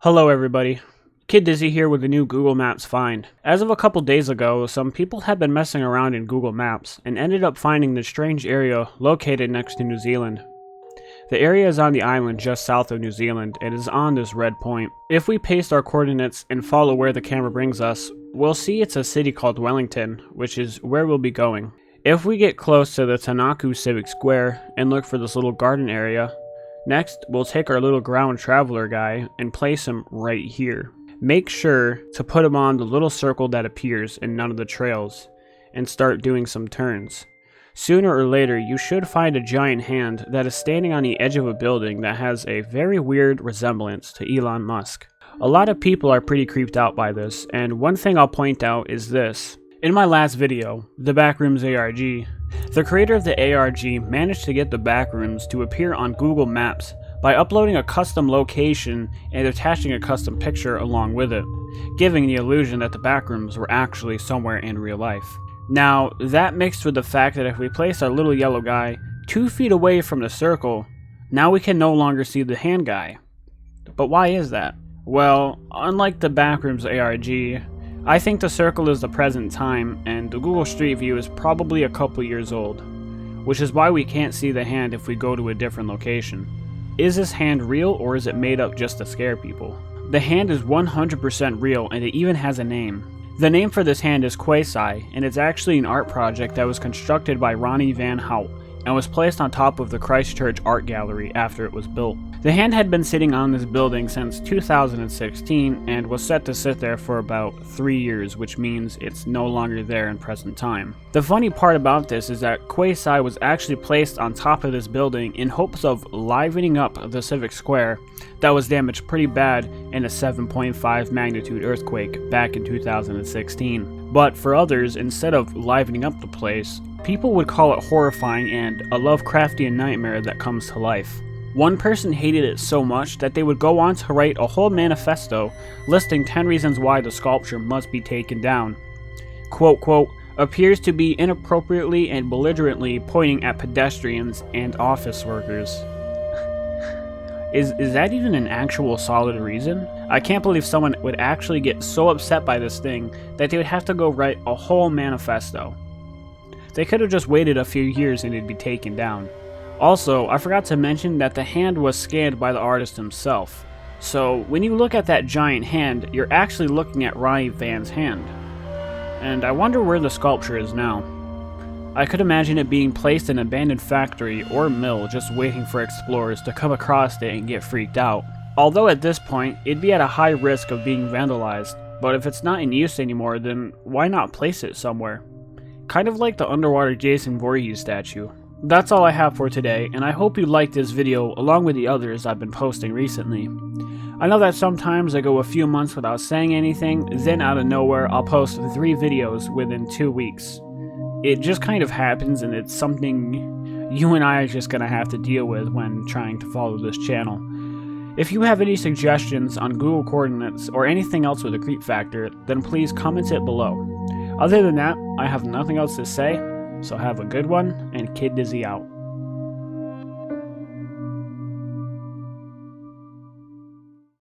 Hello everybody, KidDizzy here with a new Google Maps find. As of a couple days ago, some people had been messing around in Google Maps and ended up finding this strange area located next to New Zealand. The area is on the island just south of New Zealand and is on this red point. If we paste our coordinates and follow where the camera brings us, we'll see it's a city called Wellington, which is where we'll be going. If we get close to the Tanaku Civic Square and look for this little garden area, next, we'll take our little ground traveler guy and place him right here. Make sure to put him on the little circle that appears in none of the trails, and start doing some turns. Sooner or later, you should find a giant hand that is standing on the edge of a building that has a very weird resemblance to Elon Musk. A lot of people are pretty creeped out by this, and one thing I'll point out is this. In my last video, the Backrooms ARG, the creator of the ARG managed to get the Backrooms to appear on Google Maps by uploading a custom location and attaching a custom picture along with it, giving the illusion that the Backrooms were actually somewhere in real life. Now, that mixed with the fact that if we place our little yellow guy 2 feet away from the circle, now we can no longer see the hand guy. But why is that? Well, unlike the Backrooms ARG, I think the circle is the present time, and the Google Street View is probably a couple years old, which is why we can't see the hand if we go to a different location. Is this hand real, or is it made up just to scare people? The hand is 100% real, and it even has a name. The name for this hand is Quasi, and it's actually an art project that was constructed by Ronnie van Hout, and was placed on top of the Christchurch art gallery after it was built. The hand had been sitting on this building since 2016 and was set to sit there for about 3 years, which means it's no longer there in present time. The funny part about this is that Quasi was actually placed on top of this building in hopes of livening up the Civic Square that was damaged pretty bad in a 7.5 magnitude earthquake back in 2016. But for others, instead of livening up the place, people would call it horrifying and a Lovecraftian nightmare that comes to life. One person hated it so much that they would go on to write a whole manifesto listing 10 reasons why the sculpture must be taken down. Quote, appears to be inappropriately and belligerently pointing at pedestrians and office workers. Is that even an actual solid reason? I can't believe someone would actually get so upset by this thing that they would have to go write a whole manifesto. They could have just waited a few years and it'd be taken down. Also, I forgot to mention that the hand was scanned by the artist himself. So, when you look at that giant hand, you're actually looking at Ronnie Van's hand. And I wonder where the sculpture is now. I could imagine it being placed in an abandoned factory or mill just waiting for explorers to come across it and get freaked out. Although at this point, it'd be at a high risk of being vandalized, but if it's not in use anymore, then why not place it somewhere? Kind of like the underwater Jason Voorhees statue. That's all I have for today, and I hope you liked this video along with the others I've been posting recently. I know that sometimes I go a few months without saying anything, then out of nowhere I'll post 3 videos within 2 weeks. It just kind of happens, and it's something you and I are just gonna have to deal with when trying to follow this channel. If you have any suggestions on Google coordinates or anything else with a creep factor, then please comment it below. Other than that, I have nothing else to say, so have a good one, and KidDizzy out.